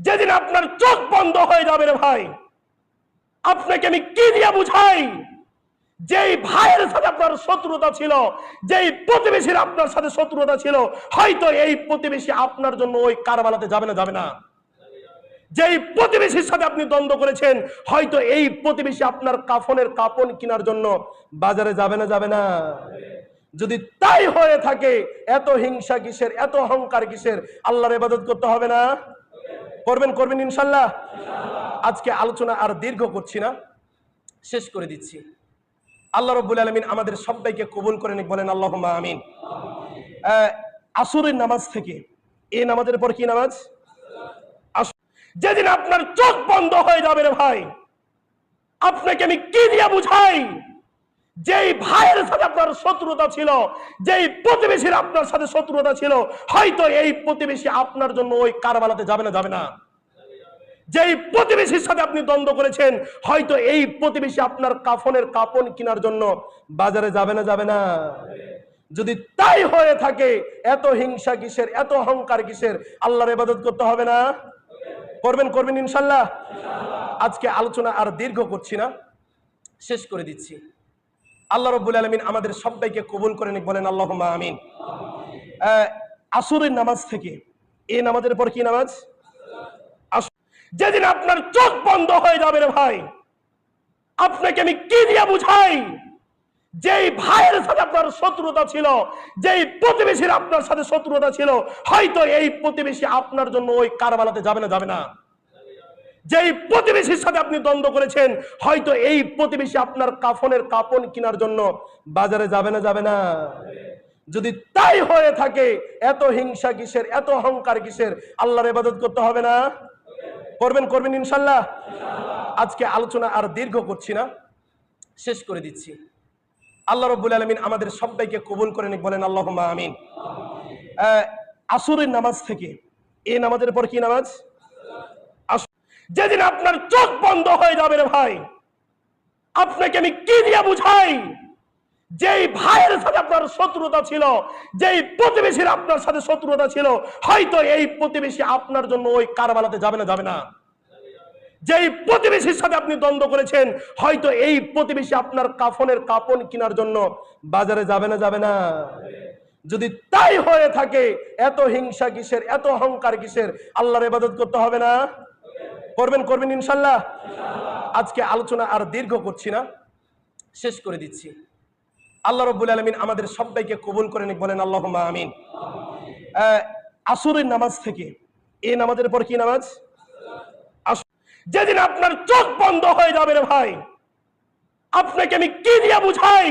যেদিন আপনার চোখ বন্ধ হয়ে যাবে রে ভাই, আপনাকে আমি কি দিয়ে বুঝাই? যেই ভাইয়ের সাথে আপনার শত্রুতা ছিল, যেই প্রতিবেশীর আপনার সাথে শত্রুতা ছিল, হয়তো এই প্রতিবেশী আপনার জন্য ওই কারবালাতে যাবে না, যাবে না। যেই প্রতিবেশীর সাথে আপনি দ্বন্দ্ব করেছেন, হয়তো এই প্রতিবেশী আপনার কাফনের কাপন কেনার জন্য বাজারে যাবে না, যাবে না। যদি তাই হয়ে থাকে, এত হিংসা কিসের, এত অহংকার কিসের? আল্লাহর ইবাদত করতে হবে না? করবেন, করবেন ইনশাল্লাহ। আজকে আলোচনা আর দীর্ঘ করছি না, শেষ করে দিচ্ছি। আল্লাহ রাব্বুল আলামিন আমাদের সবাইকে কবুল করে নিক, বলেন আল্লাহুম্মা আমিন। আসরের নামাজ থেকে, এই নামাজের পর কি নামাজ? যেদিন আপনার চোখ বন্ধ হয়ে যাবে রে ভাই, আপনাকে আমি কি দিয়ে বুঝাই? যেই ভাইয়ের সাথে আপনার শত্রুতা ছিল, যেই প্রতিবেশীর আপনার সাথে শত্রুতা ছিল, হয়তো এই প্রতিবেশী আপনার জন্য ওই কারবালাতে যাবে না, যাবে না। যেই প্রতিবেশীর সাথে আপনি দ্বন্দ্ব করেছেন, হয়তো এই প্রতিবেশী আপনার কাফনের কাপন কেনার জন্য বাজারে যাবে না, যাবে না। যদি তাই হয়ে থাকে, এত হিংসা কিসের, এত অহংকার কিসের? আল্লাহর ইবাদত করতে হবে না? করবেন, করবেন ইনশাল্লাহ। আজকে আলোচনা আর দীর্ঘ করছি না, শেষ করে দিচ্ছি। আল্লাহ রাব্বুল আলামিন আমাদের সবাইকে কবুল করে নিক, বলেন আল্লাহুম্মা আমিন। আসরের নামাজ থেকে, এই নামাজের পর কি নামাজ? যেদিন আপনার চোখ বন্ধ হয়ে যাবে রে ভাই, আপনাকে আমি কি দিয়ে বুঝাই? যেই ভাইয়ের সাথে আপনার শত্রুতা ছিল, যেই প্রতিবেশীর আপনার সাথে শত্রুতা ছিল, হয়তো এই প্রতিবেশী আপনার জন্য ওই কারবালাতে যাবে না, যাবে না। যেই প্রতিবেশীর সাথে আপনি দ্বন্দ্ব করেছেন, হয়তো এই প্রতিবেশী আপনার কাফনের কাপন কেনার জন্য বাজারে যাবে না, যাবে না। যদি তাই হয়ে থাকে, এত হিংসা কিসের, এত অহংকার কিসের? আল্লাহর ইবাদত করতে হবে না? করবেন, করবেন ইনশাল্লাহ। আজকে আলোচনা আর দীর্ঘ করছি না, শেষ করে দিচ্ছি। আল্লাহ রাব্বুল আলামিন আমাদের সবাইকে কবুল করে নিক, বলেন আল্লাহুম্মা আমিন। আসরের নামাজ থেকে, এই নামাজের পর কি নামাজ? যেদিন আপনার চোখ বন্ধ হয়ে যাবে রে ভাই, আপনাকে আমি কি দিয়ে বুঝাই? যেই ভাইয়ের সাথে আপনার শত্রুতা ছিল, যেই প্রতিবেশীর আপনার সাথে শত্রুতা ছিল, হয়তো এই প্রতিবেশী আপনার জন্য ওই কারবালাতে যাবে না, যাবে না। যেই প্রতিবেশীর সাথে আপনি দ্বন্দ্ব করেছেন, হয়তো এই প্রতিবেশী আপনার কাফনের কাপন কেনার জন্য বাজারে যাবে না, যাবে না। যদি তাই হয়ে থাকে, এত হিংসা কিসের, এত অহংকার কিসের? আল্লাহর ইবাদত করতে হবে না? করবেন, করবেন ইনশাল্লাহ। আজকে আলোচনা আর দীর্ঘ করছি না, শেষ করে দিচ্ছি। আল্লাহ রাব্বুল আলামিন আমাদের সবাইকে কবুল করে নিক, বলেন আল্লাহুম্মা আমিন। আসরের নামাজ থেকে, এই নামাজের পর কি নামাজ? যেদিন আপনার চোখ বন্ধ হয়ে যাবে রে ভাই, আপনাকে আমি কি দিয়ে বুঝাই?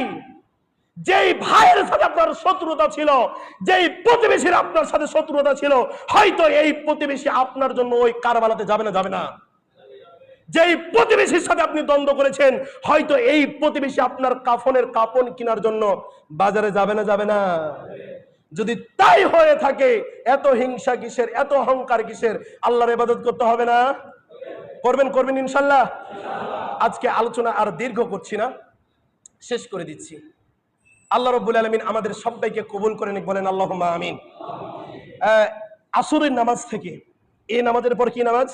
যেই ভাইয়ের সাথে আপনার শত্রুতা ছিল, যেই প্রতিবেশীর আপনার সাথে শত্রুতা ছিল, হয়তো এই প্রতিবেশী আপনার জন্য ওই কারবালাতে যাবে না, যাবে না। যেই প্রতিবেশীর সাথে আপনি দ্বন্দ্ব করেছেন, হয়তো এই প্রতিবেশী আপনার কাফনের কাপন কেনার জন্য বাজারে যাবে না, যাবে না। যদি তাই হয়ে থাকে, এত হিংসা কিসের, এত অহংকার কিসের? আল্লাহর ইবাদত করতে হবে না? করবেন, করবেন ইনশাল্লাহ। আজকে আলোচনা আর দীর্ঘ করছি না, শেষ করে দিচ্ছি। আল্লাহ রাব্বুল আলামিন আমাদের সবাইকে কবুল করে নিক, বলেন আল্লাহুম্মা আমিন। আসরের নামাজ থেকে, এই নামাজের পর কি নামাজ?